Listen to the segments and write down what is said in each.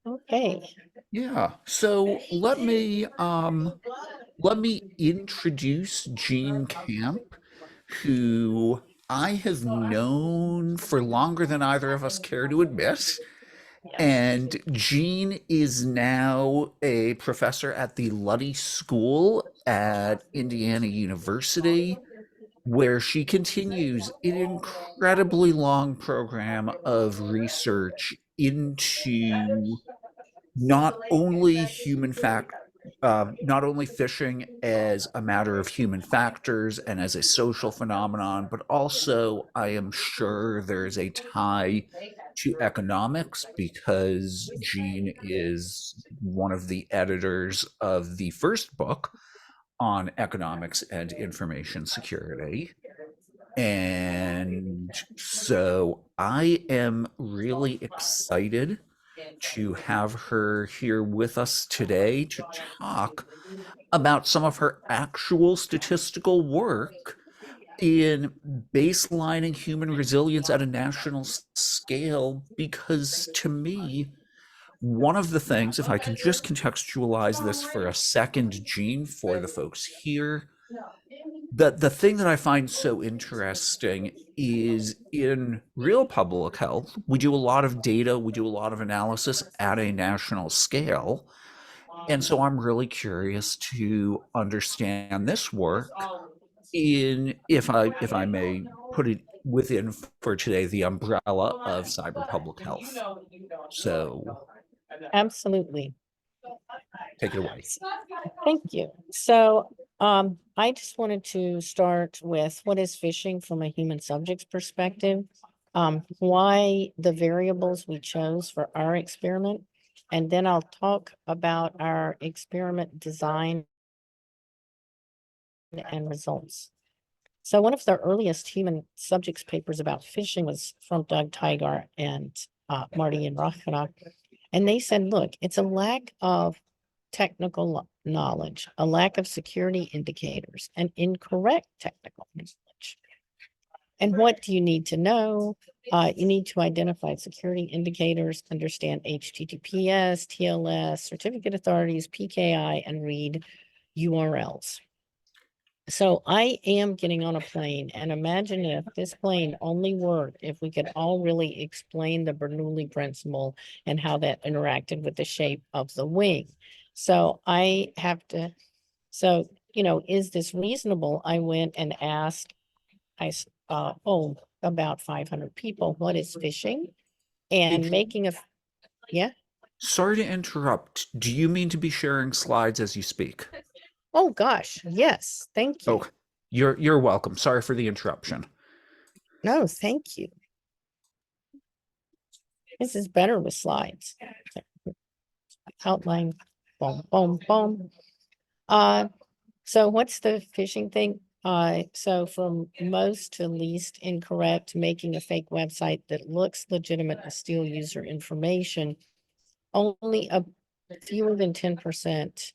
Okay. Yeah. So let me introduce Gene Camp, who I have known for longer than either of us care to admit. And Jean is now a professor at the Luddy School at Indiana University, where she continues an incredibly long program of research into not only phishing as a matter of human factors and as a social phenomenon, but also I am sure there's a tie to economics because Jean is one of the editors of the first book on economics and information security. And so I am really excited to have her here with us today to talk about some of her actual statistical work in baselining human resilience at a national scale. Because to me, one of the things, if I can just contextualize this for a second, Gene, for the folks here, the thing that I find so interesting is in real public health, we do a lot of data, we do a lot of analysis at a national scale. And so I'm really curious to understand this work in, if I may put it within for today, the umbrella of cyber public health. So Absolutely. take it away. Thank you. So, I just wanted to start with what is phishing from a human subject's perspective, why the variables we chose for our experiment, and then I'll talk about our experiment design and results. So one of the earliest human subjects papers about phishing was from Doug Tygar and Marty and Rachana. And they said, look, it's a lack of technical knowledge, a lack of security indicators, and incorrect technical knowledge. And what do you need to know? You need to identify security indicators, understand HTTPS, TLS, certificate authorities, PKI, and read URLs. So I am getting on a plane, and imagine if this plane only worked if we could all really explain the Bernoulli principle and how that interacted with the shape of the wing. So I have to, so, is this reasonable? I went and asked, about 500 people, what is phishing? Hey, And Gene, making a, yeah. sorry to interrupt. Do you mean to be sharing slides as you speak? Oh gosh, yes, thank you. Oh, you're welcome. Sorry for the interruption. No, thank you. This is better with slides. Outline, boom, boom, boom. So what's the phishing thing? So from most to least incorrect, making a fake website that looks legitimate to steal user information. Only a fewer than 10%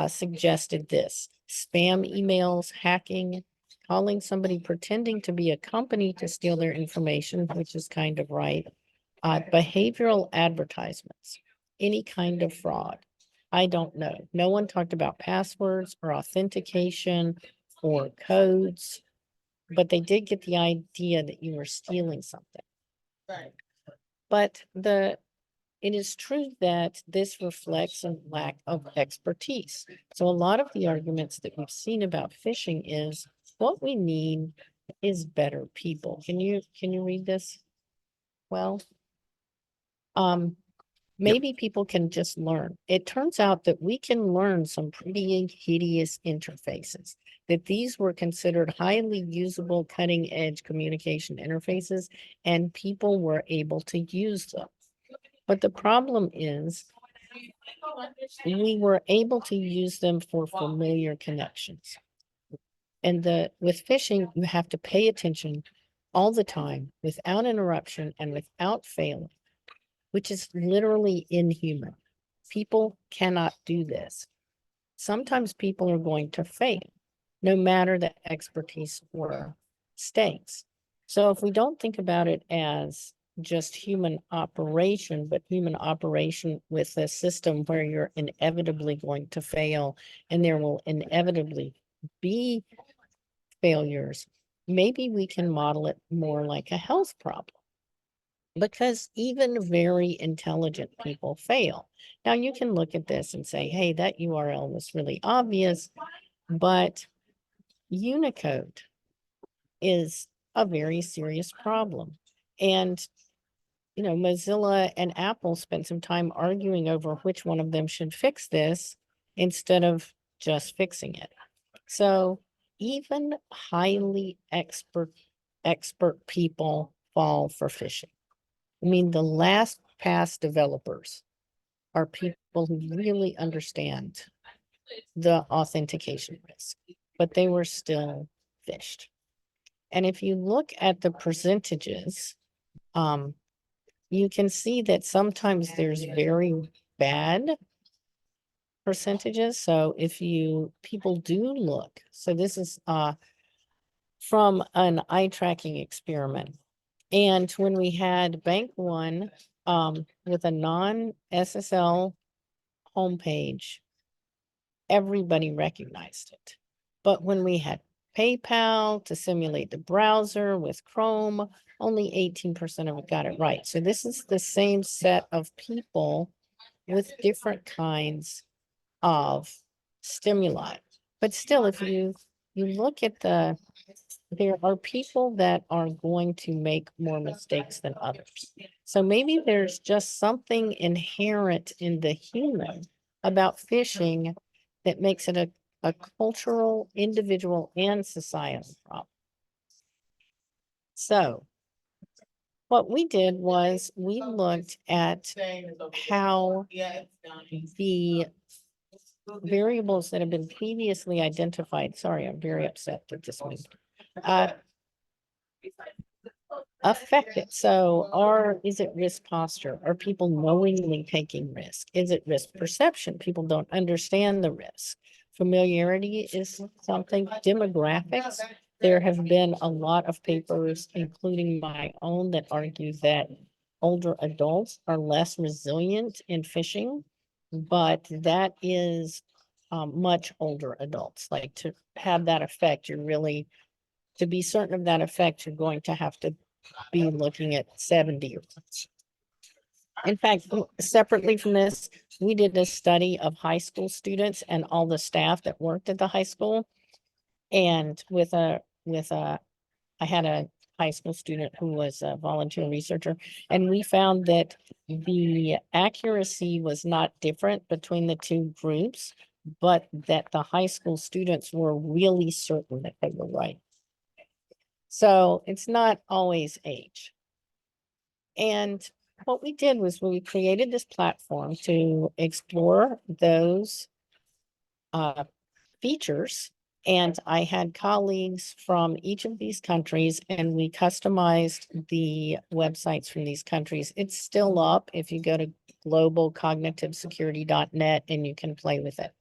suggested this. Spam emails, hacking, calling somebody pretending to be a company to steal their information, which is kind of right. Behavioral advertisements, any kind of fraud. I don't know. No one talked about passwords or authentication or codes, but they did get the idea that you were stealing something. But it is true that this reflects a lack of expertise. So a lot of the arguments that we've seen about phishing is what we need is better people. Can you read this? Well, Yep. maybe people can just learn. It turns out that we can learn some pretty hideous interfaces, that these were considered highly usable, cutting edge communication interfaces, and people were able to use them. But the problem is we were able to use them for familiar connections. And with phishing, you have to pay attention all the time without interruption and without failing, which is literally inhuman. People cannot do this. Sometimes people are going to fail, no matter the expertise or stakes. So if we don't think about it as just human operation, but human operation with a system where you're inevitably going to fail and there will inevitably be failures. Maybe we can model it more like a health problem, because even very intelligent people fail. Now you can look at this and say, hey, that URL was really obvious, but Unicode is a very serious problem. And, Mozilla and Apple spent some time arguing over which one of them should fix this instead of just fixing it. So even highly expert people fall for phishing. I mean, the last pass developers are people who really understand the authentication risk, but they were still phished. And if you look at the percentages, you can see that sometimes there's very bad percentages. So if people do look, so this is from an eye tracking experiment. And when we had Bank One with a non-SSL homepage, everybody recognized it. But when we had PayPal to simulate the browser with Chrome, only 18% of it got it right. So this is the same set of people with different kinds of stimuli. But still, if you look at there are people that are going to make more mistakes than others. So maybe there's just something inherent in the human about phishing that makes it a cultural, individual, and societal problem. So what we did was we looked at how the variables that have been previously identified. Sorry, I'm very upset that this moved. Affect it. So, is it risk posture? Are people knowingly taking risk? Is it risk perception? People don't understand the risk. Familiarity is something. Demographics. There have been a lot of papers, including my own, that argue that older adults are less resilient in phishing, but that is much older adults. Like, to have that effect, to be certain of that effect, you're going to have to be looking at 70 years. In fact, separately from this, we did a study of high school students and all the staff that worked at the high school. And I had a high school student who was a volunteer researcher, and we found that the accuracy was not different between the two groups, but that the high school students were really certain that they were right. So it's not always age. And what we did was we created this platform to explore those features. And I had colleagues from each of these countries, and we customized the websites from these countries. It's still up if you go to globalcognitivesecurity.net and you can play with it.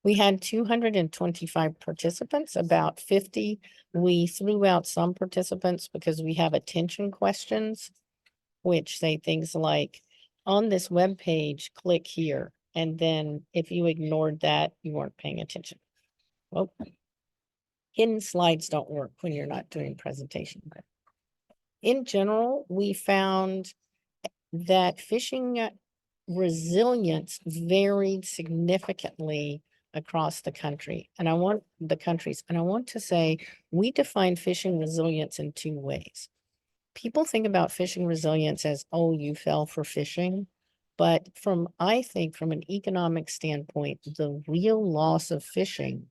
We had 225 participants, about 50. We threw out some participants because we have attention questions, which say things like, on this web page, click here. And then if you ignored that, you weren't paying attention. Well, hidden slides don't work when you're not doing presentation. But in general, we found that phishing resilience varied significantly across the country. And I want to say we define phishing resilience in two ways. People think about phishing resilience as, oh, you fell for phishing. But I think from an economic standpoint, the real loss of phishing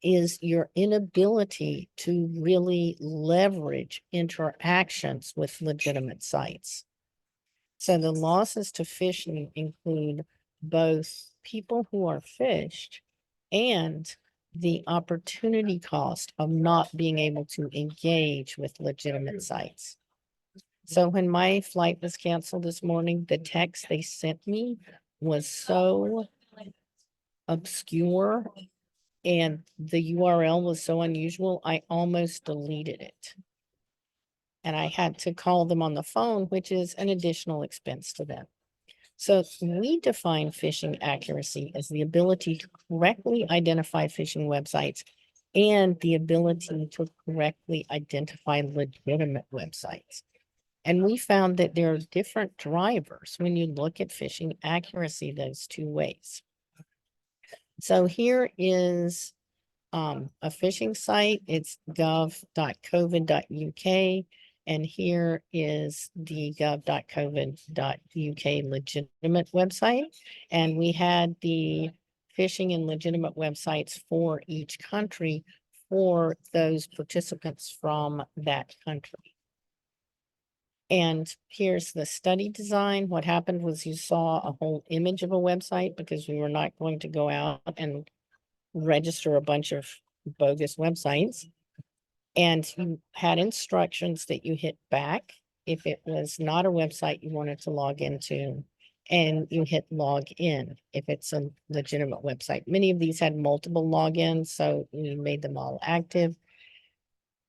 is your inability to really leverage interactions with legitimate sites. So the losses to phishing include both people who are phished and the opportunity cost of not being able to engage with legitimate sites. So when my flight was canceled this morning, the text they sent me was so obscure and the URL was so unusual, I almost deleted it. and I had to call them on the phone, which is an additional expense to them. So we define phishing accuracy as the ability to correctly identify phishing websites and the ability to correctly identify legitimate websites. And we found that there are different drivers when you look at phishing accuracy those two ways. So here is a phishing site. It's gov.covid.uk. And here is the gov.covid.uk legitimate website. And we had the phishing and legitimate websites for each country for those participants from that country. And here's the study design. What happened was you saw a whole image of a website because we were not going to go out and register a bunch of bogus websites. And you had instructions that you hit back if it was not a website you wanted to log into, and you hit log in if it's a legitimate website. Many of these had multiple logins, so we made them all active.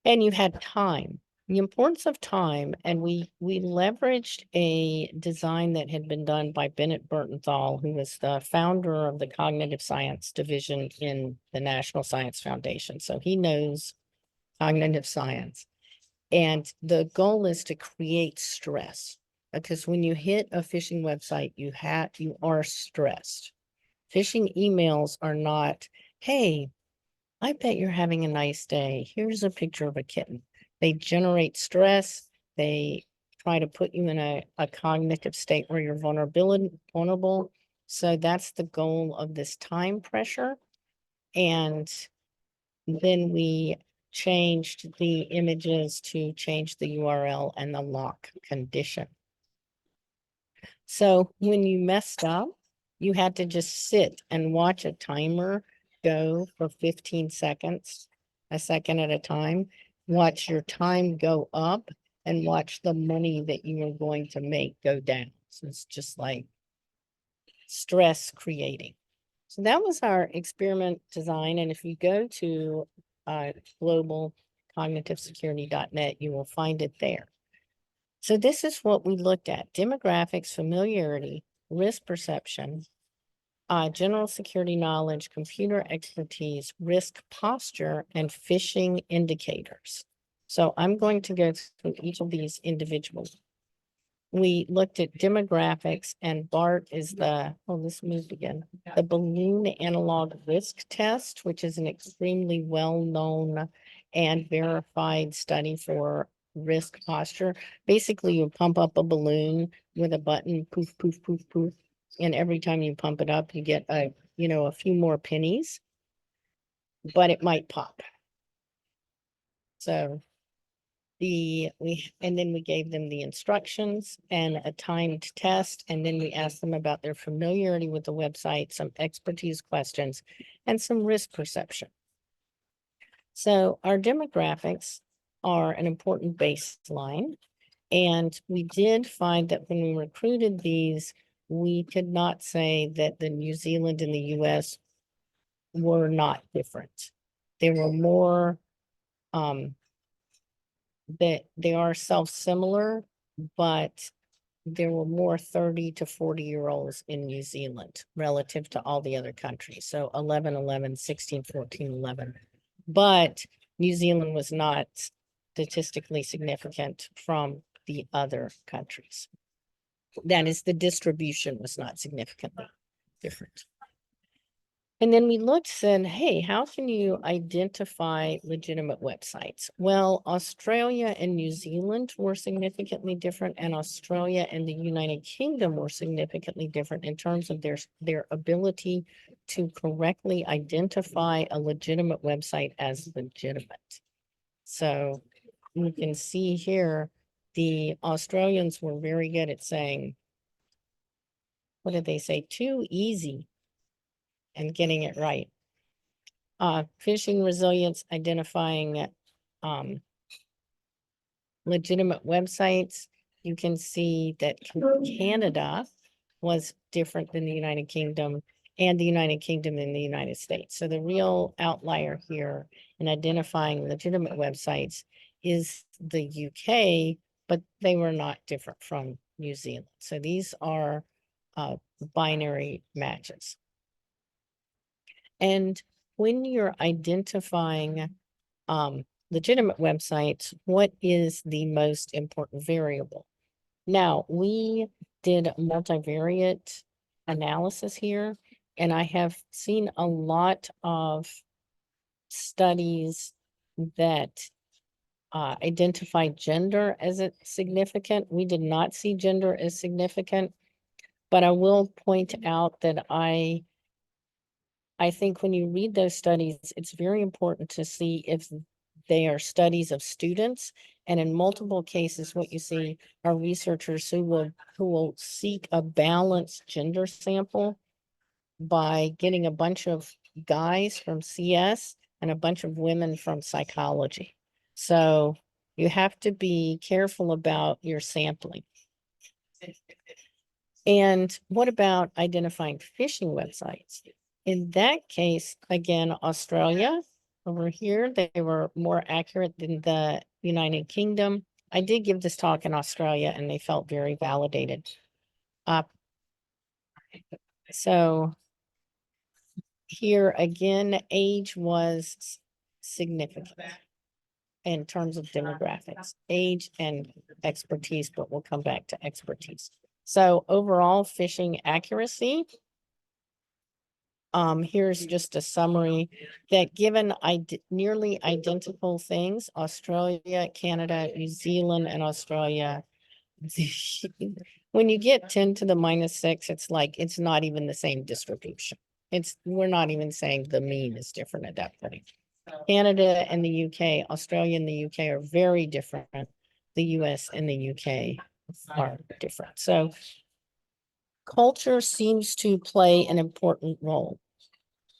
And you had time. The importance of time, and we leveraged a design that had been done by Bennett Burtenthal, who was the founder of the cognitive science division in the National Science Foundation. So he knows cognitive science. And the goal is to create stress, because when you hit a phishing website, you are stressed. Phishing emails are not, hey, I bet you're having a nice day. Here's a picture of a kitten. They generate stress. They try to put you in a cognitive state where you're vulnerable. So that's the goal of this time pressure. And then we changed the images to change the URL and the lock condition. So when you messed up, you had to just sit and watch a timer go for 15 seconds, a second at a time. Watch your time go up and watch the money that you are going to make go down. So it's just like stress creating. So that was our experiment design. And if you go to globalcognitivesecurity.net, you will find it there. So this is what we looked at: demographics, familiarity, risk perception, general security knowledge, computer expertise, risk posture, and phishing indicators. So I'm going to go through each of these individually. We looked at demographics, and BART is the, oh, this moved again, the balloon analog risk test, which is an extremely well-known and verified study for risk posture. Basically, you pump up a balloon with a button, poof, poof, poof, poof. And every time you pump it up, you get a few more pennies, but it might pop. So and then we gave them the instructions and a timed test, and then we asked them about their familiarity with the website, some expertise questions, and some risk perception. So our demographics are an important baseline, and we did find that when we recruited these, we could not say that the New Zealand and the US were not different. They were more that they are self-similar, but there were more 30 to 40-year-olds in New Zealand relative to all the other countries. So 11, 11, 16, 14, 11. But New Zealand was not statistically significant from the other countries. That is, the distribution was not significantly different. And then we looked and said, hey, how can you identify legitimate websites? Well, Australia and New Zealand were significantly different, and Australia and the United Kingdom were significantly different in terms of their ability to correctly identify a legitimate website as legitimate. So you can see here, the Australians were very good at saying, what did they say? Too easy, and getting it right. Phishing resilience, identifying legitimate websites. You can see that Canada was different than the United Kingdom, and the United Kingdom and the United States. So the real outlier here in identifying legitimate websites is the UK, but they were not different from New Zealand. So these are binary matches. And when you're identifying legitimate websites, what is the most important variable? Now, we did multivariate analysis here, and I have seen a lot of studies that identify gender as a significant. We did not see gender as significant, but I will point out that I think when you read those studies, it's very important to see if they are studies of students. And in multiple cases, what you see are researchers who will seek a balanced gender sample by getting a bunch of guys from CS and a bunch of women from psychology. So you have to be careful about your sampling. And what about identifying phishing websites? In that case, again, Australia over here, they were more accurate than the United Kingdom. I did give this talk in Australia and they felt very validated. So here again, age was significant in terms of demographics, age and expertise, but we'll come back to expertise. So overall phishing accuracy, here's just a summary that given nearly identical things, Australia, Canada, New Zealand, and Australia, when you get 10 to the -6, it's like, it's not even the same distribution. We're not even saying the mean is different at that point. Canada and the UK, Australia and the UK are very different. The US and the UK are different. So culture seems to play an important role,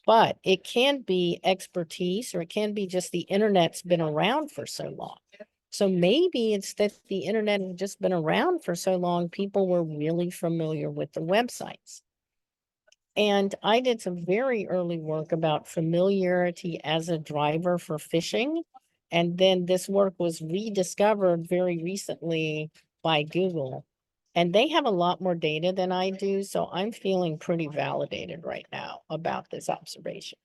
but it can be expertise, or it can be just the internet's been around for so long. So maybe it's that the internet has just been around for so long, people were really familiar with the websites. And I did some very early work about familiarity as a driver for phishing. And then this work was rediscovered very recently by Google. And they have a lot more data than I do. So I'm feeling pretty validated right now about this observation.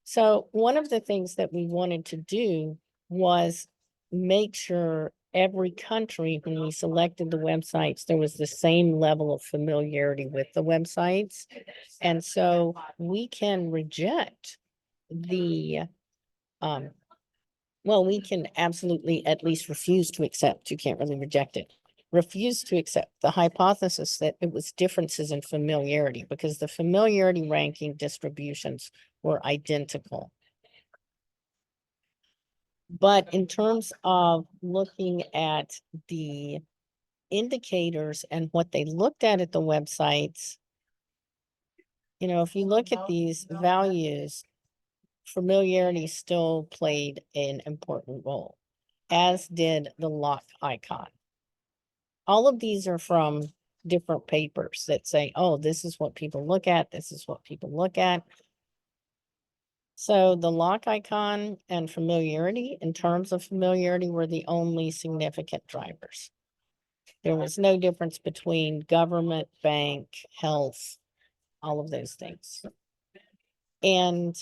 So one of the things that we wanted to do was make sure every country, when we selected the websites, there was the same level of familiarity with the websites. And so we can reject the, well, we can absolutely at least refuse to accept, you can't really reject it, refuse to accept the hypothesis that it was differences in familiarity, because the familiarity ranking distributions were identical. But in terms of looking at the indicators and what they looked at the websites, you know, if you look at these values, familiarity still played an important role, as did the lock icon. All of these are from different papers that say, oh, this is what people look at. This is what people look at. So the lock icon and familiarity, in terms of familiarity, were the only significant drivers. There was no difference between government, bank, health, all of those things. And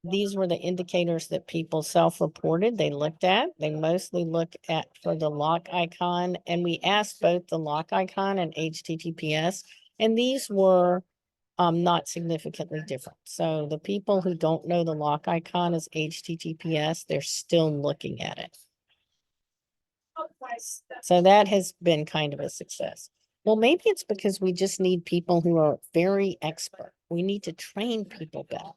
these were the indicators that people self-reported they looked at. They mostly look at for the lock icon. And we asked both the lock icon and HTTPS, and these were not significantly different. So the people who don't know the lock icon is HTTPS, they're still looking at it. So that has been kind of a success. Well, maybe it's because we just need people who are very expert. We need to train people better.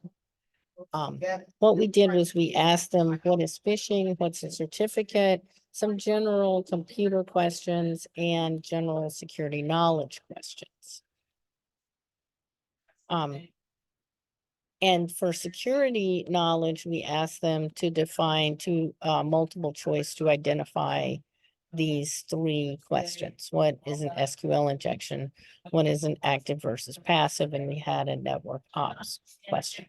What we did was we asked them, what is phishing? What's a certificate? Some general computer questions and general security knowledge questions. And for security knowledge, we asked them to define multiple choice to identify these 3 questions. What is an SQL injection? What is an active versus passive? And we had a network ops question.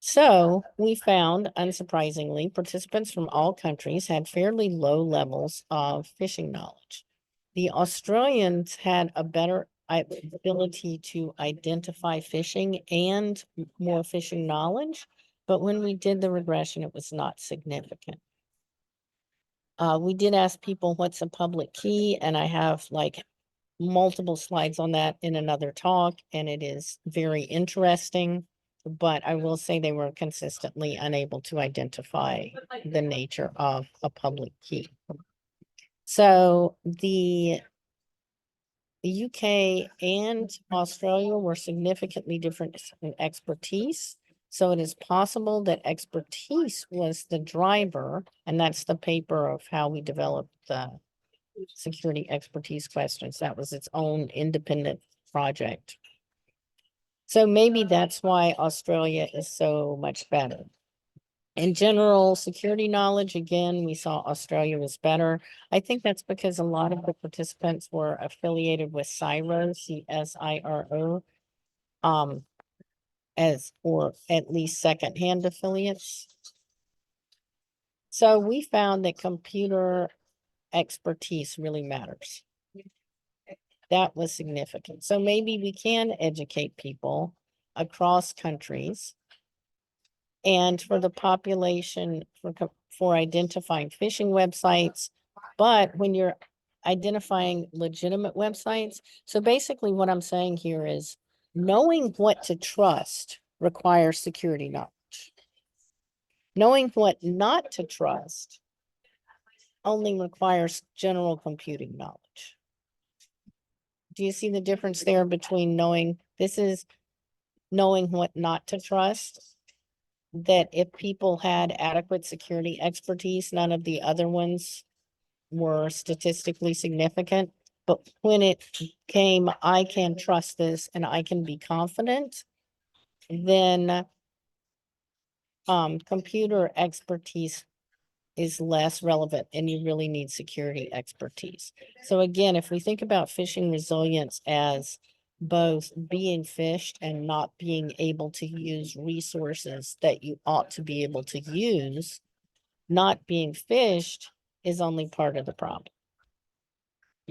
So we found, unsurprisingly, participants from all countries had fairly low levels of phishing knowledge. The Australians had a better ability to identify phishing and more phishing knowledge, but when we did the regression, it was not significant. We did ask people what's a public key, and I have like multiple slides on that in another talk, and it is very interesting. But I will say they were consistently unable to identify the nature of a public key. So the UK and Australia were significantly different in expertise. So it is possible that expertise was the driver, and that's the paper of how we developed the security expertise questions. That was its own independent project. So maybe that's why Australia is so much better. In general, security knowledge, again, we saw Australia was better. I think that's because a lot of the participants were affiliated with CSIRO, CSIRO, or at least secondhand affiliates. So we found that computer expertise really matters. That was significant. So maybe we can educate people across countries. And for the population, for identifying phishing websites, but when you're identifying legitimate websites, so basically what I'm saying here is knowing what to trust requires security knowledge. Knowing what not to trust only requires general computing knowledge. Do you see the difference there between knowing what not to trust? That if people had adequate security expertise, none of the other ones were statistically significant. But when it came, I can trust this and I can be confident, then computer expertise is less relevant and you really need security expertise. So again, if we think about phishing resilience as both being phished and not being able to use resources that you ought to be able to use, not being phished is only part of the problem.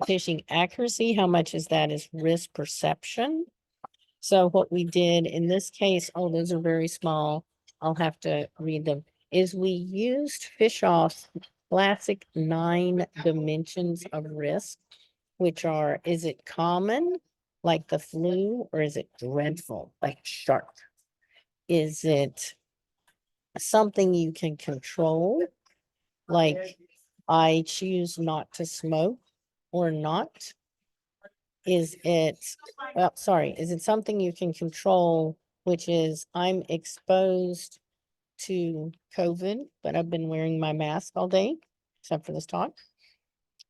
Phishing accuracy, how much is that is risk perception? So what we did in this case, oh, those are very small. I'll have to read them. Is we used Fishoff's classic 9 dimensions of risk, which are, is it common, like the flu, or is it dreadful, like shark? Is it something you can control, like I choose not to smoke or not? Is it, is it something you can control, which is I'm exposed to COVID, but I've been wearing my mask all day, except for this talk.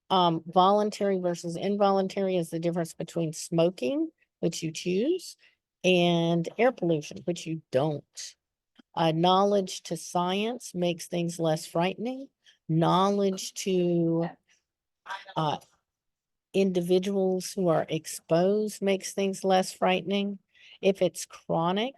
Voluntary versus involuntary is the difference between smoking, which you choose, and air pollution, which you don't. Knowledge to science makes things less frightening. Knowledge to individuals who are exposed makes things less frightening. If it's chronic,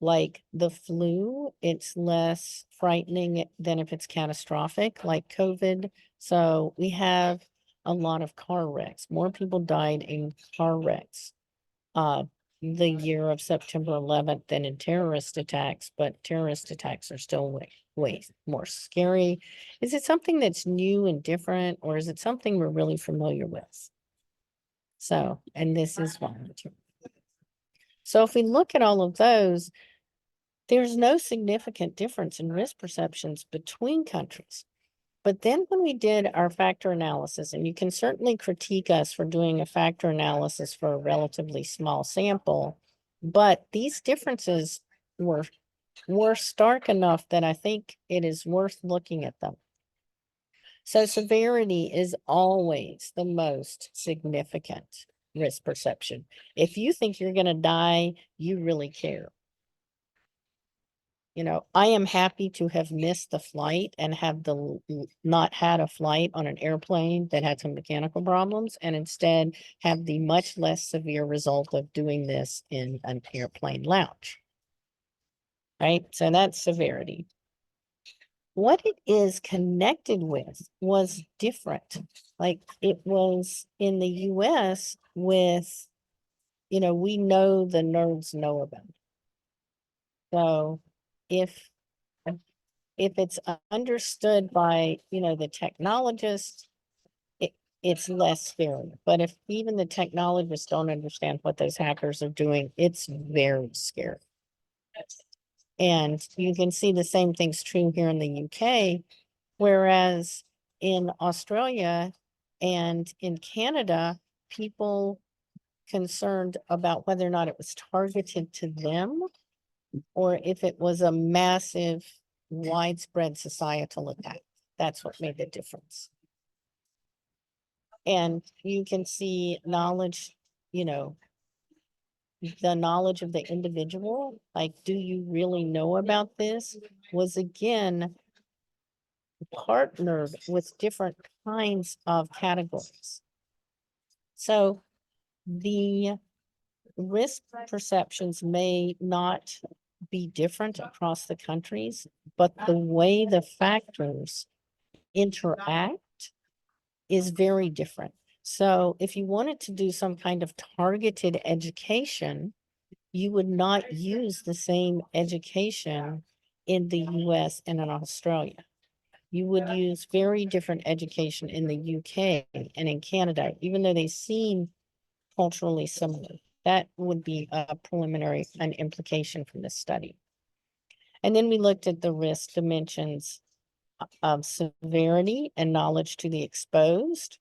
like the flu, it's less frightening than if it's catastrophic, like COVID. So we have a lot of car wrecks. More people died in car wrecks the year of September 11th than in terrorist attacks, but terrorist attacks are still way more scary. Is it something that's new and different, or is it something we're really familiar with? So, and this is one. So if we look at all of those, there's no significant difference in risk perceptions between countries. But then when we did our factor analysis, and you can certainly critique us for doing a factor analysis for a relatively small sample, but these differences were stark enough that I think it is worth looking at them. So severity is always the most significant risk perception. If you think you're going to die, you really care. You know, I am happy to have missed the flight and have not had a flight on an airplane that had some mechanical problems, and instead have the much less severe result of doing this in an airplane lounge. right? So that's severity. What it is connected with was different. Like it was in the US with, we know the nerds know about it. So if if it's understood by, the technologists, it's less scary. But if even the technologists don't understand what those hackers are doing, it's very scary. And you can see the same thing's true here in the UK, whereas in Australia and in Canada, people concerned about whether or not it was targeted to them or if it was a massive, widespread societal attack. That's what made the difference. And you can see knowledge, the knowledge of the individual, like, do you really know about this? Was again partnered with different kinds of categories. So the risk perceptions may not be different across the countries, but the way the factors interact is very different. So if you wanted to do some kind of targeted education, you would not use the same education in the US and in Australia. You would use very different education in the UK and in Canada, even though they seem culturally similar. That would be a preliminary, an implication from this study. And then we looked at the risk dimensions of severity and knowledge to the exposed.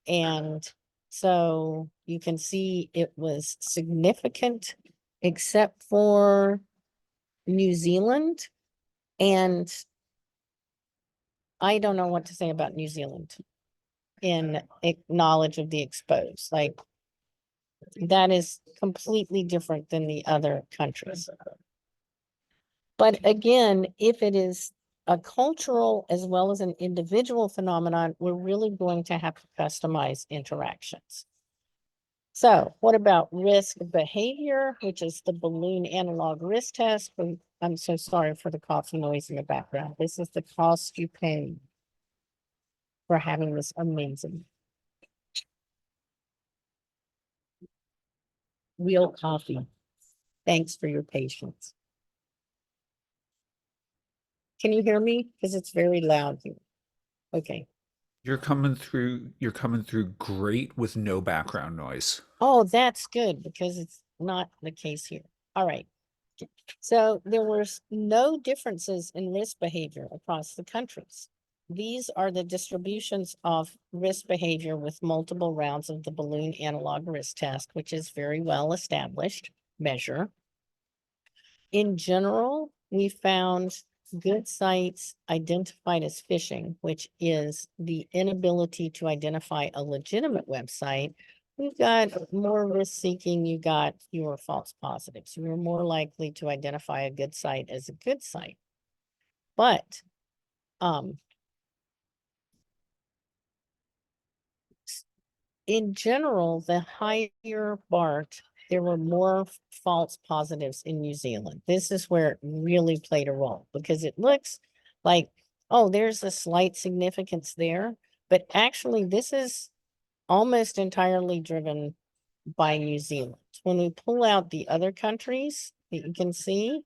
And so you can see it was significant, except for New Zealand. And I don't know what to say about New Zealand in knowledge of the exposed. Like, that is completely different than the other countries. But again, if it is a cultural as well as an individual phenomenon, we're really going to have to customize interactions. So what about risk behavior, which is the balloon analog risk test? I'm so sorry for the coffee noise in the background. This is the cost you pay for having this amazing real coffee. Thanks for your patience. Can you hear me? Because it's very loud here. Okay. You're coming through great with no background noise. Oh, that's good because it's not the case here. All right. So there was no differences in risk behavior across the countries. These are the distributions of risk behavior with multiple rounds of the balloon analog risk test, which is very well established measure. In general, we found good sites identified as phishing, which is the inability to identify a legitimate website. We've got more risk seeking, you got fewer false positives. You're more likely to identify a good site as a good site. But in general, the higher BART, there were more false positives in New Zealand. This is where it really played a role because it looks like, oh, there's a slight significance there. But actually, this is almost entirely driven by New Zealand. When we pull out the other countries that you can see,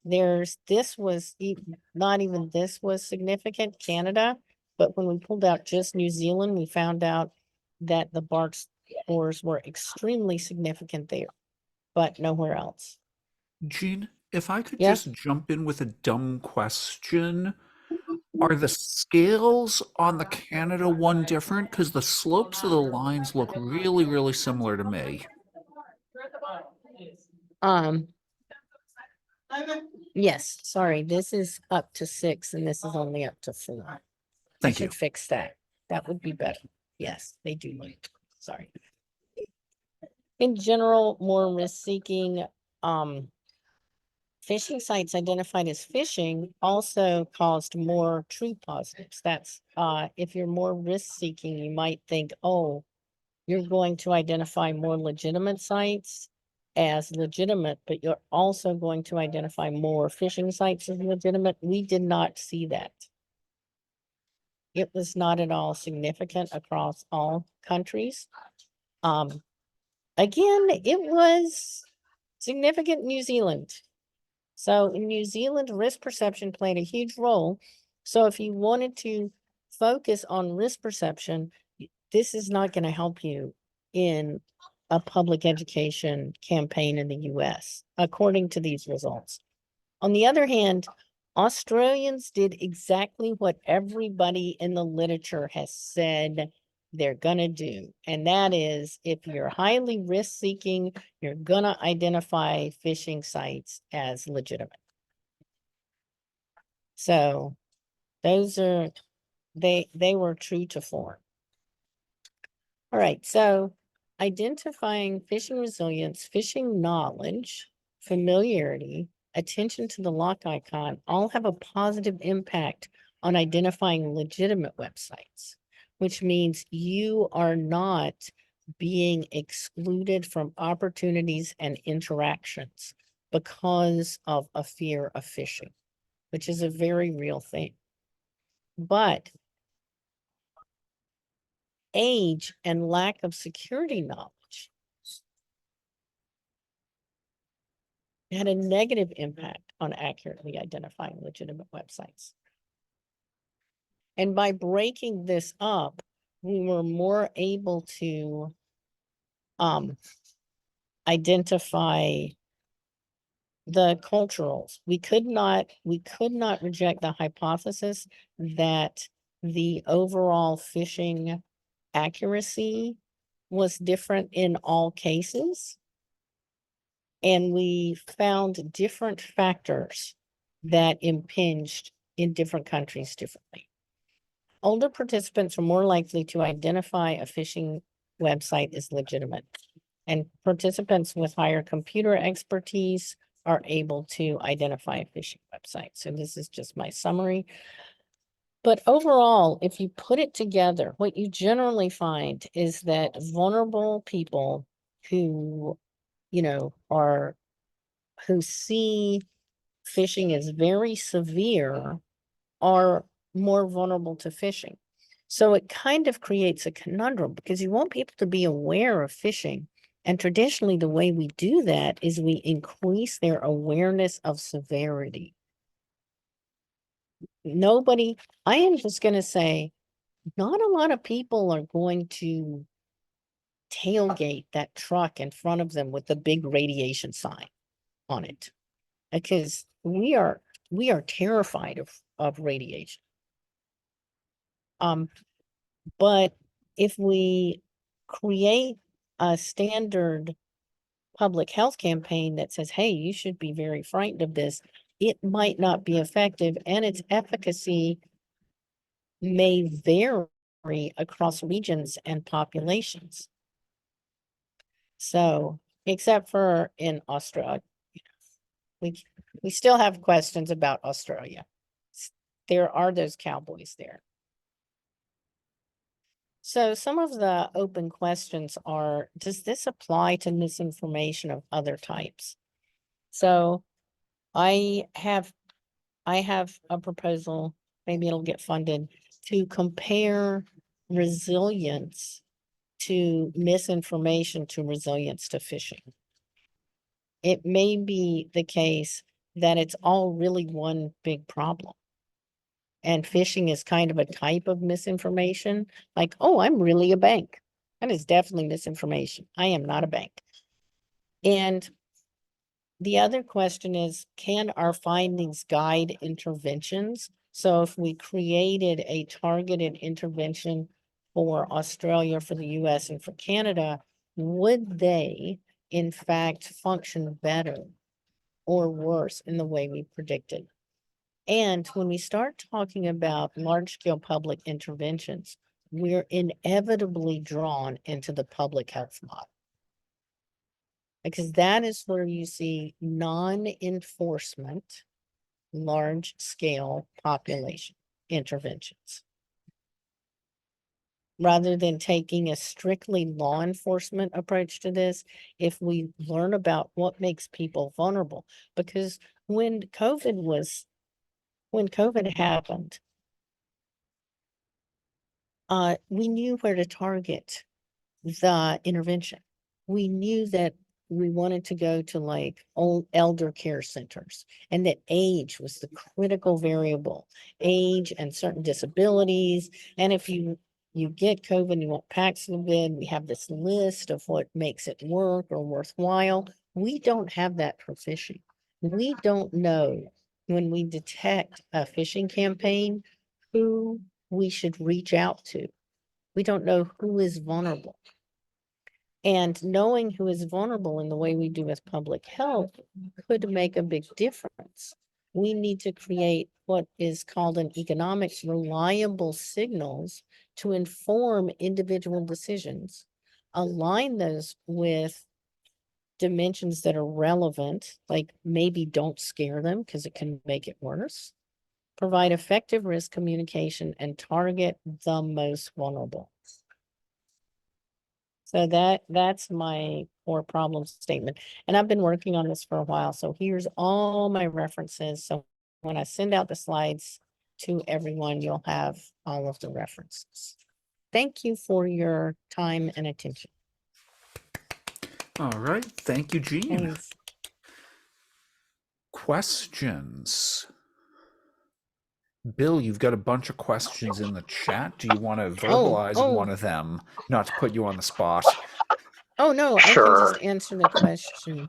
not even this was significant, Canada. But when we pulled out just New Zealand, we found out that the BART scores were extremely significant there, but nowhere else. Jean, if I could Yeah. just jump in with a dumb question. Are the scales on the Canada one different? Because the slopes of the lines look really, really similar to me. Yes, sorry, this is up to 6 and this is only up to 4. I Thank you. should fix that. That would be better. Yes, they do look, sorry. In general, more risk-seeking, phishing sites identified as phishing also caused more true positives. That's if you're more risk-seeking, you might think, oh, you're going to identify more legitimate sites as legitimate, but you're also going to identify more phishing sites as legitimate. We did not see that. It was not at all significant across all countries. Again, it was significant in New Zealand. So in New Zealand, risk perception played a huge role. So if you wanted to focus on risk perception, this is not going to help you in a public education campaign in the US, according to these results. On the other hand, Australians did exactly what everybody in the literature has said they're going to do. And that is, if you're highly risk seeking, you're going to identify phishing sites as legitimate. So those are, they were true to form. All right, so identifying phishing resilience, phishing knowledge, familiarity, attention to the lock icon all have a positive impact on identifying legitimate websites, which means you are not being excluded from opportunities and interactions because of a fear of phishing, which is a very real thing. But age and lack of security knowledge had a negative impact on accurately identifying legitimate websites. And by breaking this up, we were more able to identify the culturals. We could not reject the hypothesis that the overall phishing accuracy was different in all cases. And we found different factors that impinged in different countries differently. Older participants are more likely to identify a phishing website as legitimate, and participants with higher computer expertise are able to identify a phishing website. So this is just my summary. But overall, if you put it together, what you generally find is that vulnerable people who, who see phishing as very severe are more vulnerable to phishing. So it kind of creates a conundrum because you want people to be aware of phishing. And traditionally, the way we do that is we increase their awareness of severity. I am just going to say, not a lot of people are going to tailgate that truck in front of them with the big radiation sign on it, because we are terrified of radiation. But if we create a standard public health campaign that says, hey, you should be very frightened of this, it might not be effective, and its efficacy may vary across regions and populations. So, except for in Australia, we still have questions about Australia. There are those cowboys there. So some of the open questions are, does this apply to misinformation of other types? So I have a proposal, maybe it'll get funded, to compare resilience to misinformation to resilience to phishing. It may be the case that it's all really one big problem. And phishing is kind of a type of misinformation, like, oh, I'm really a bank. That is definitely misinformation. I am not a bank. And the other question is, can our findings guide interventions? So if we created a targeted intervention for Australia, for the US, and for Canada, would they, in fact, function better or worse in the way we predicted? And when we start talking about large-scale public interventions, we're inevitably drawn into the public health model, because that is where you see non-enforcement, large-scale population interventions. rather than taking a strictly law enforcement approach to this, if we learn about what makes people vulnerable. Because when COVID happened, we knew where to target the intervention. We knew that we wanted to go to like old elder care centers, and that age was the critical variable, age and certain disabilities. And if you get COVID and you want Paxlovid, we have this list of what makes it work or worthwhile. We don't have that for phishing. We don't know when we detect a phishing campaign who we should reach out to. We don't know who is vulnerable. And knowing who is vulnerable in the way we do with public health could make a big difference. We need to create what is called in economics reliable signals to inform individual decisions, align those with dimensions that are relevant, like maybe don't scare them because it can make it worse, provide effective risk communication, and target the most vulnerable. So that's my core problem statement. And I've been working on this for a while. So here's all my references. So when I send out the slides to everyone, you'll have all of the references. Thank you for your time and attention. All right. Thank you, Jean. Thanks. Questions? Bill, you've got a bunch of questions in the chat. Do you want to verbalize one of them? Not to put you on the spot. Oh, no, I can just answer the question.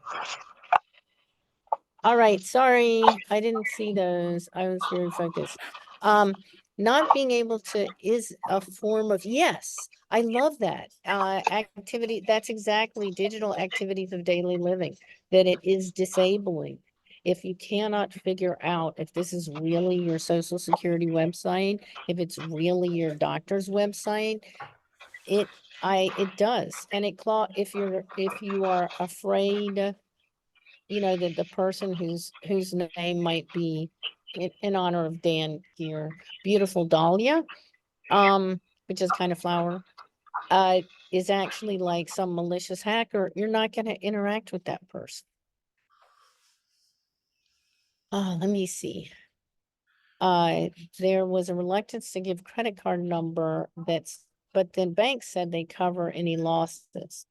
All right, sorry, I didn't see those. I was very focused. Not being able to is a form of, yes, I love that. Activity, that's exactly digital activities of daily living, that it is disabling. If you cannot figure out if this is really your social security website, if it's really your doctor's website, it does. And if you are afraid, you know, that the person whose name might be in honor of Dan here, Beautiful Dahlia, which is kind of flower, is actually like some malicious hacker, you're not going to interact with that person. Let me see. There was a reluctance to give credit card number but then banks said they cover any losses.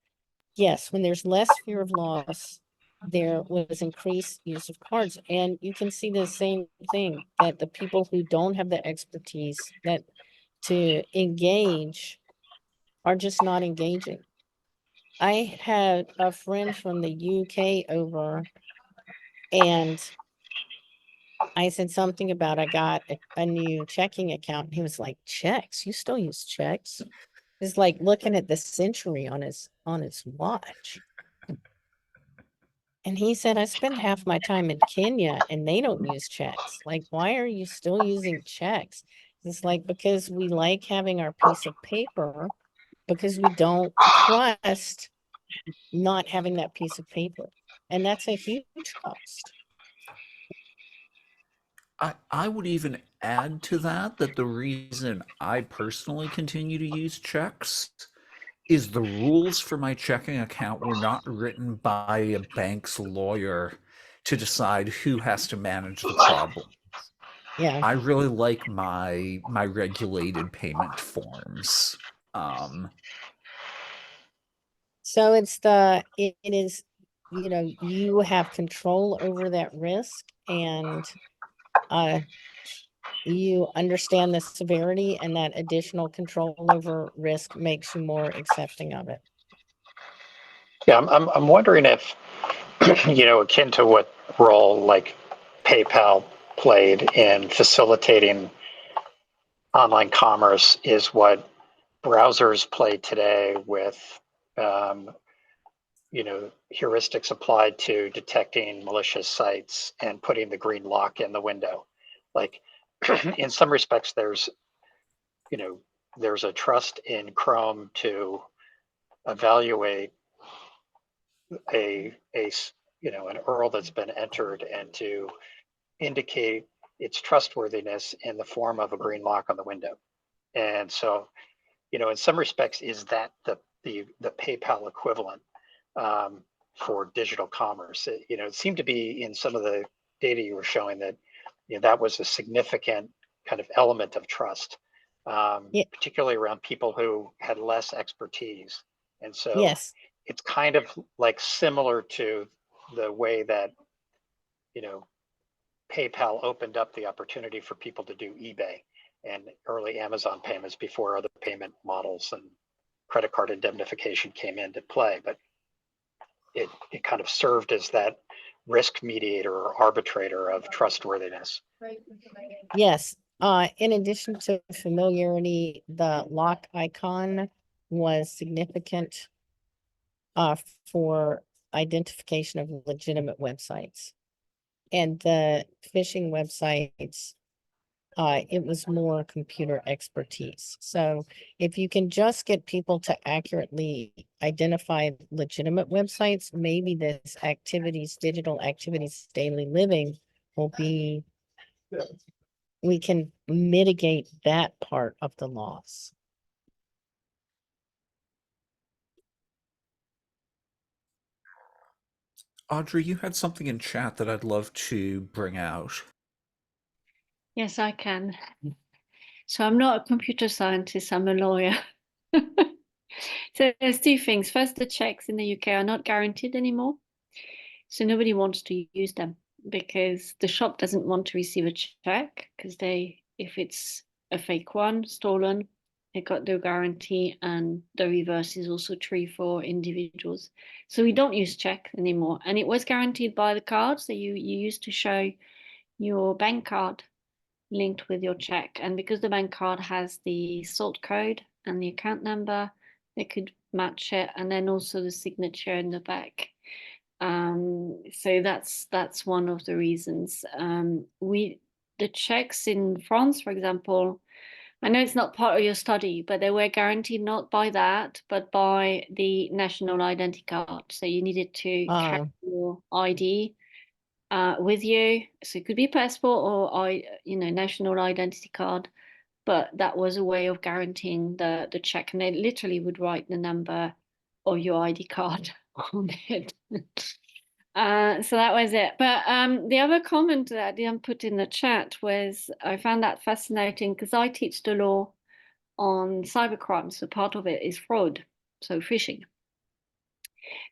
Yes, when there's less fear of loss, there was increased use of cards. And you can see the same thing, that the people who don't have the expertise that to engage are just not engaging. I had a friend from the UK over, and I said something about I got a new checking account. He was like, checks? You still use checks? It's like looking at the century on his watch. And he said, I spend half my time in Kenya and they don't use checks. Like, why are you still using checks? It's like, because we like having our piece of paper, because we don't trust not having that piece of paper. And that's a huge cost. I would even add to that the reason I personally continue to use checks is the rules for my checking account were not written by a bank's lawyer to decide who has to manage the problem. Yeah. I really like my regulated payment forms. So it is, you know, you have control over that risk, and you understand the severity, and that additional control over risk makes you more accepting of it. Yeah, I'm wondering if, you know, akin to what role like PayPal played in facilitating online commerce is what browsers play today with, you know, heuristics applied to detecting malicious sites and putting the green lock in the window. Like, in some respects, there's, you know, there's a trust in Chrome to evaluate a you know, an URL that's been entered and to indicate its trustworthiness in the form of a green lock on the window. And so in some respects, is that the PayPal equivalent for digital commerce? It seemed to be in some of the data you were showing that that was a significant kind of element of trust, Yeah. particularly around people who had less expertise. And so Yes. it's kind of like similar to the way that PayPal opened up the opportunity for people to do eBay and early Amazon payments before other payment models and credit card indemnification came into play. But it kind of served as that risk mediator or arbitrator of trustworthiness. Yes. In addition to familiarity, the lock icon was significant for identification of legitimate websites. And the phishing websites, it was more computer expertise. So if you can just get people to accurately identify legitimate websites, maybe this digital activities, daily living will be, we can mitigate that part of the loss. Audrey, you had something in chat that I'd love to bring out. Yes, I can. So I'm not a computer scientist, I'm a lawyer. So there's two things. First, the checks in the UK are not guaranteed anymore. So nobody wants to use them because the shop doesn't want to receive a check because if it's a fake one, stolen, they got no guarantee, and the reverse is also true for individuals. So we don't use check anymore. And it was guaranteed by the card. So you used to show your bank card linked with your check. And because the bank card has the sort code and the account number, they could match it, and then also the signature in the back. So that's one of the reasons. The checks in France, for example, I know it's not part of your study, but they were guaranteed not by that, but by the national identity card. So you needed to carry your ID with you. So it could be passport or national identity card, but that was a way of guaranteeing the check, and they literally would write the number of your ID card on it. So that was it. But the other comment that I didn't put in the chat was I found that fascinating because I teach the law on cybercrime. So part of it is fraud, so phishing.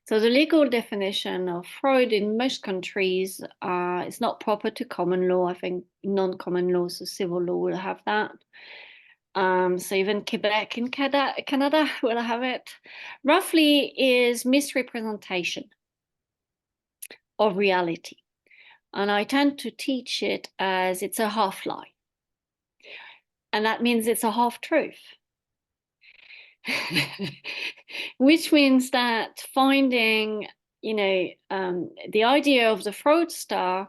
So the legal definition of fraud in most countries is not proper to common law. I think non-common law, so civil law will have that. So even Quebec and Canada will have it. Roughly is misrepresentation of reality. And I tend to teach it as it's a half lie. And that means it's a half truth. Which means that finding, the idea of the fraudster,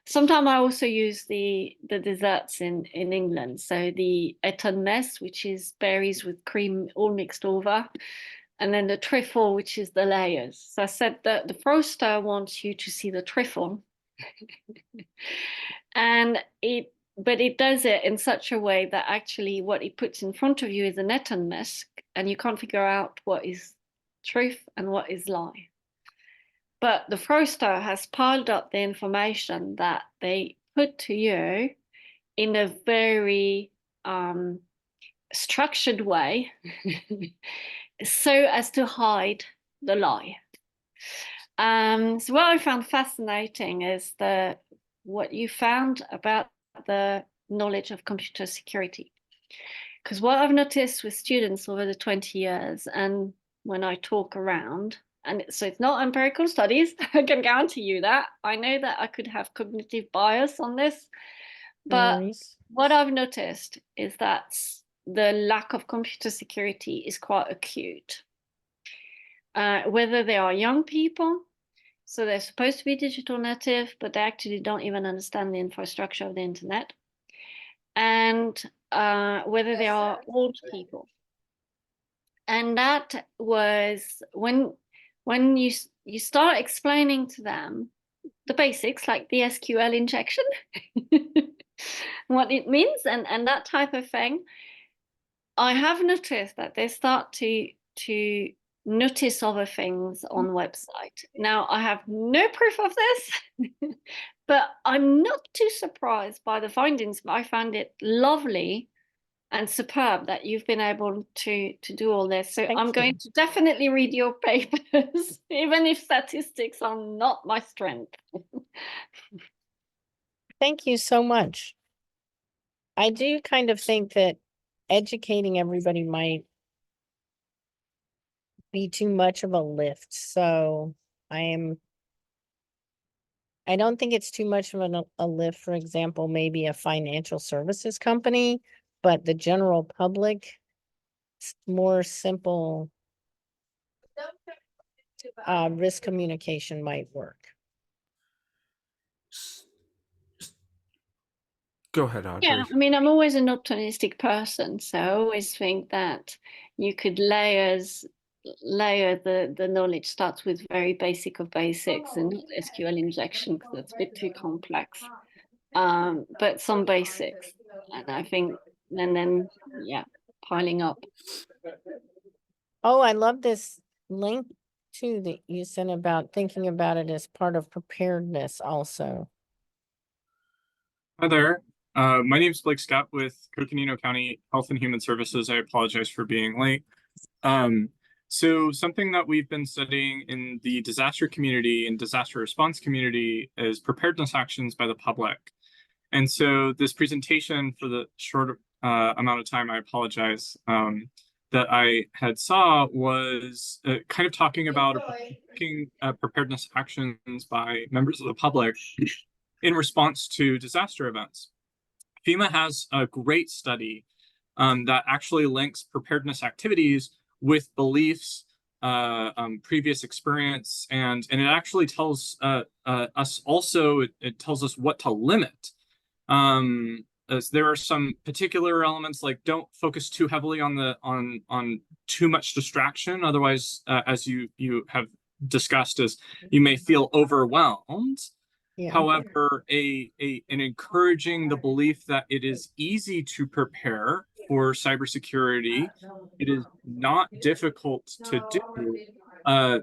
sometimes I also use the desserts in England. So the Eton mess, which is berries with cream all mixed over, and then the trifle, which is the layers. So I said that the fraudster wants you to see the trifle. But it does it in such a way that actually what it puts in front of you is an Eton mask, and you can't figure out what is truth and what is lie. But the fraudster has piled up the information that they put to you in a very structured way so as to hide the lie. So what I found fascinating is what you found about the knowledge of computer security. Because what I've noticed with students over the 20 years, and when I talk around, and so it's not empirical studies, I can guarantee you that. I know that I could have cognitive bias on this, but what I've noticed is that the lack of computer security is quite acute. Whether they are young people, so they're supposed to be digital native, but they actually don't even understand the infrastructure of the internet. And whether they are old people. And that was when you start explaining to them the basics, like the SQL injection, what it means and that type of thing, I have noticed that they start to notice other things on website. Now, I have no proof of this, but I'm not too surprised by the findings. I found it lovely and superb that you've been able to do all this. So Thank I'm going you. to definitely read your papers, even if statistics are not my strength. Thank you so much. I do kind of think that educating everybody might be too much of a lift. So I don't think it's too much of a lift, for example, maybe a financial services company, but the general public, more simple risk communication might work. Go ahead, Yeah, Audrey. I mean, I'm always an optimistic person, so I always think that you could layer the knowledge starts with very basic of basics and not SQL injection because that's a bit too complex. But some basics, and I think, and then yeah, piling up. Oh, I love this link too that you sent about thinking about it as part of preparedness also. Hi there. My name is Blake Scott with Coconino County Health and Human Services. I apologize for being late. So something that we've been studying in the disaster community and disaster response community is preparedness actions by the public. And so this presentation, for the short amount of time, I apologize, that I had saw was kind of talking about preparedness actions by members of the public in response to disaster events. FEMA has a great study that actually links preparedness activities with beliefs, previous experience, and it actually tells us also, it tells us what to limit. As there are some particular elements like don't focus too heavily on too much distraction. Otherwise, as you have discussed, as you may feel overwhelmed. Yeah. However, an encouraging the belief that it is easy to prepare for cybersecurity, it is not difficult to do,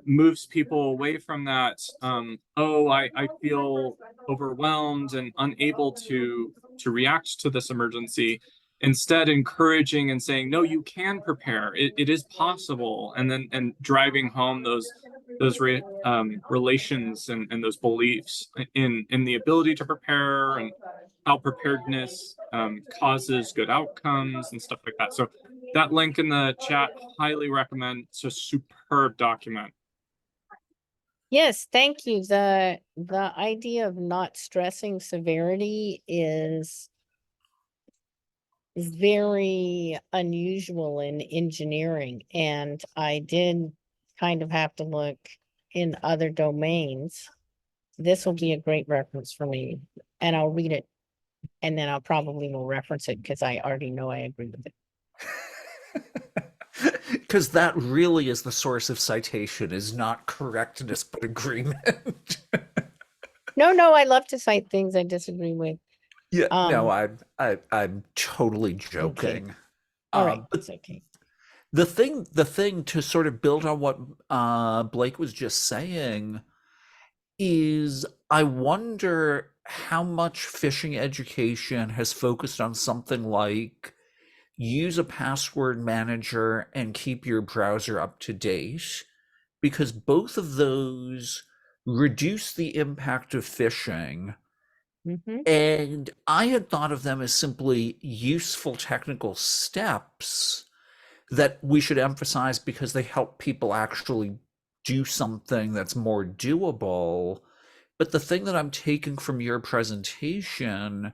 moves people away from that. I feel overwhelmed and unable to react to this emergency. Instead, encouraging and saying, no, you can prepare. It is possible, and driving home those relations and those beliefs in the ability to prepare and how preparedness causes good outcomes and stuff like that. So that link in the chat, highly recommend. It's a superb document. Yes, thank you. The idea of not stressing severity is very unusual in engineering, and I did kind of have to look in other domains. This will be a great reference for me, and I'll read it, and then I'll probably will reference it because I already know I agree with it. Because that really is the source of citation, is not correctness but agreement. No, I love to cite things I disagree with. Yeah, no, I'm totally joking. Okay. All right, But it's okay. the thing to sort of build on what Blake was just saying is, I wonder how much phishing education has focused on something like use a password manager and keep your browser up to date, because both of those reduce the impact of phishing. And I had thought of them as simply useful technical steps that we should emphasize because they help people actually do something that's more doable. But the thing that I'm taking from your presentation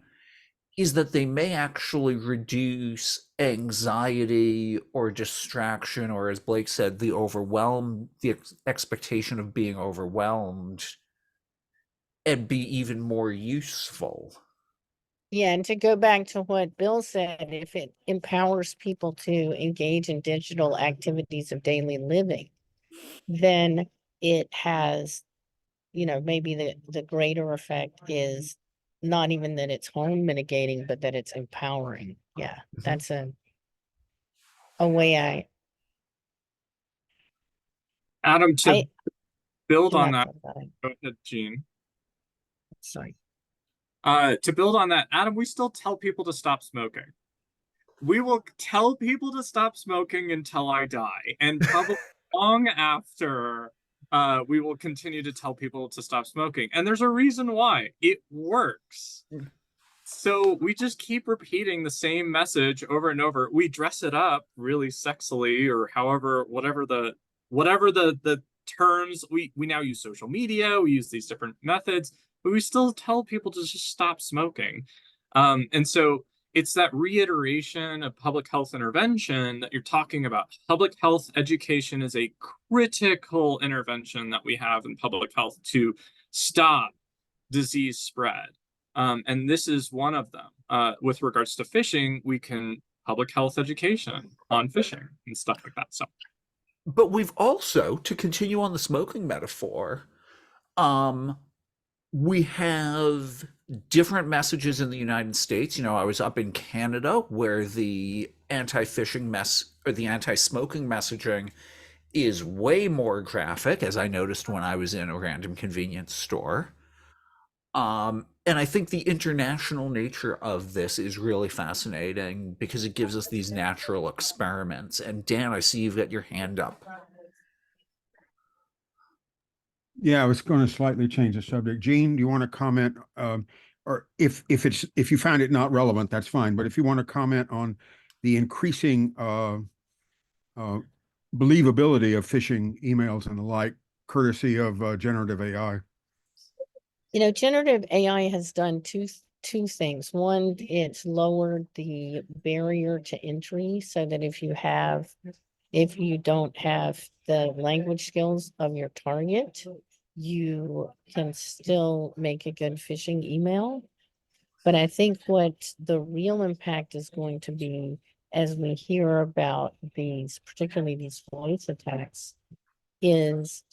is that they may actually reduce anxiety or distraction, or as Blake said, the expectation of being overwhelmed, and be even more useful. Yeah, and to go back to what Bill said, if it empowers people to engage in digital activities of daily living, then it has, maybe the greater effect is not even that it's harm mitigating, but that it's empowering. Yeah, that's a way Adam, to I build on cannot that, talk about it. go ahead, Gene. Sorry. To build on that, Adam, we still tell people to stop smoking. We will tell people to stop smoking until I die, and probably long after, we will continue to tell people to stop smoking. And there's a reason why. It works. So we just keep repeating the same message over and over. We dress it up really sexily, or however, whatever the terms. We now use social media. We use these different methods, but we still tell people to just stop smoking. And so it's that reiteration of public health intervention that you're talking about. Public health education is a critical intervention that we have in public health to stop disease spread. And this is one of them. With regards to phishing, we can public health education on phishing and stuff like that. So, But we've also, to continue on the smoking metaphor, we have different messages in the United States. You know, I was up in Canada where the anti-phishing or the anti-smoking messaging is way more graphic, as I noticed when I was in a random convenience store. And I think the international nature of this is really fascinating because it gives us these natural experiments. And Dan, I see you've got your hand up. Yeah, I was going to slightly change the subject. Gene, do you want to comment? Or if you found it not relevant, that's fine. But if you want to comment on the increasing believability of phishing emails and the like, courtesy of generative AI. You know, generative AI has done two things. One, it's lowered the barrier to entry so that if you don't have the language skills of your target, you can still make a good phishing email. But I think what the real impact is going to be as we hear about these, particularly these voice attacks, is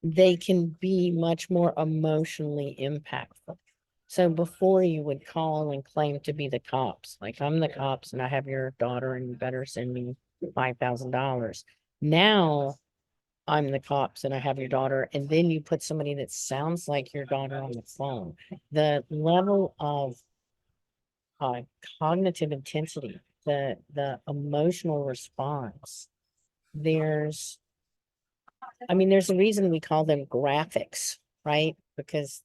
they can be much more emotionally impactful. So before you would call and claim to be the cops, like I'm the cops and I have your daughter and you better send me $5,000. Now I'm the cops and I have your daughter, and then you put somebody that sounds like your daughter on the phone. The level of cognitive intensity, the emotional response, there's a reason we call them graphics, right? Because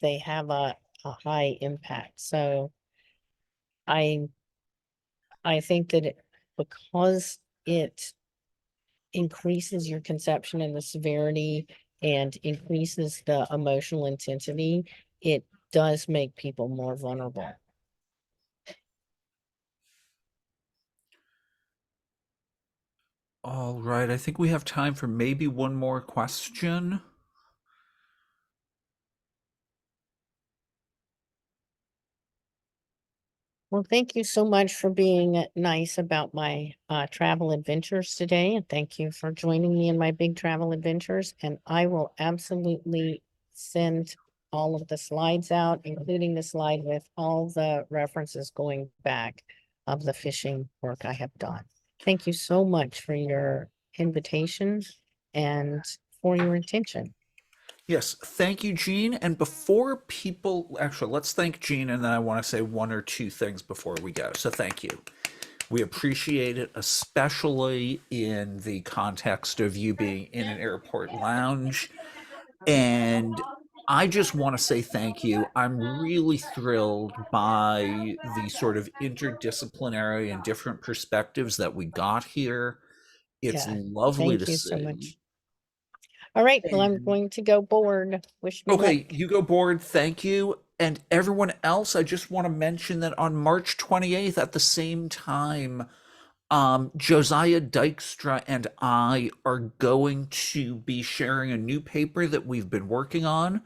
they have a high impact. So I think that because it increases your conception and the severity and increases the emotional intensity, it does make people more vulnerable. All right, I think we have time for maybe one more question. Well, thank you so much for being nice about my travel adventures today. And thank you for joining me in my big travel adventures. And I will absolutely send all of the slides out, including the slide with all the references going back of the phishing work I have done. Thank you so much for your invitation and for your attention. Yes, thank you, Gene. And before people, actually, let's thank Gene, and then I want to say one or two things before we go. So thank you. We appreciate it, especially in the context of you being in an airport lounge. And I just want to say thank you. I'm really thrilled by the sort of interdisciplinary and different perspectives that we got here. It's Yeah, lovely to thank you so see. much. All right, well, I'm going to go board. Wish me Okay, luck. you go board. Thank you. And everyone else, I just want to mention that on March 28th at the same time, Josiah Dykstra and I are going to be sharing a new paper that we've been working on,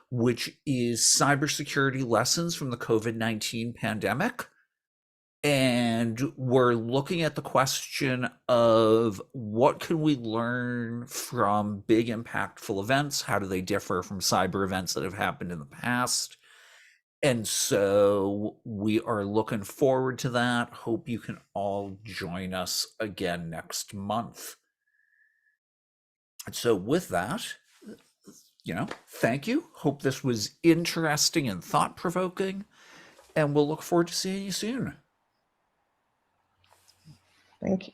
which is cybersecurity lessons from the COVID-19 pandemic. And we're looking at the question of what can we learn from big impactful events? How do they differ from cyber events that have happened in the past? And so we are looking forward to that. Hope you can all join us again next month. And so with that, thank you. Hope this was interesting and thought-provoking, and we'll look forward to seeing you soon. Thank you.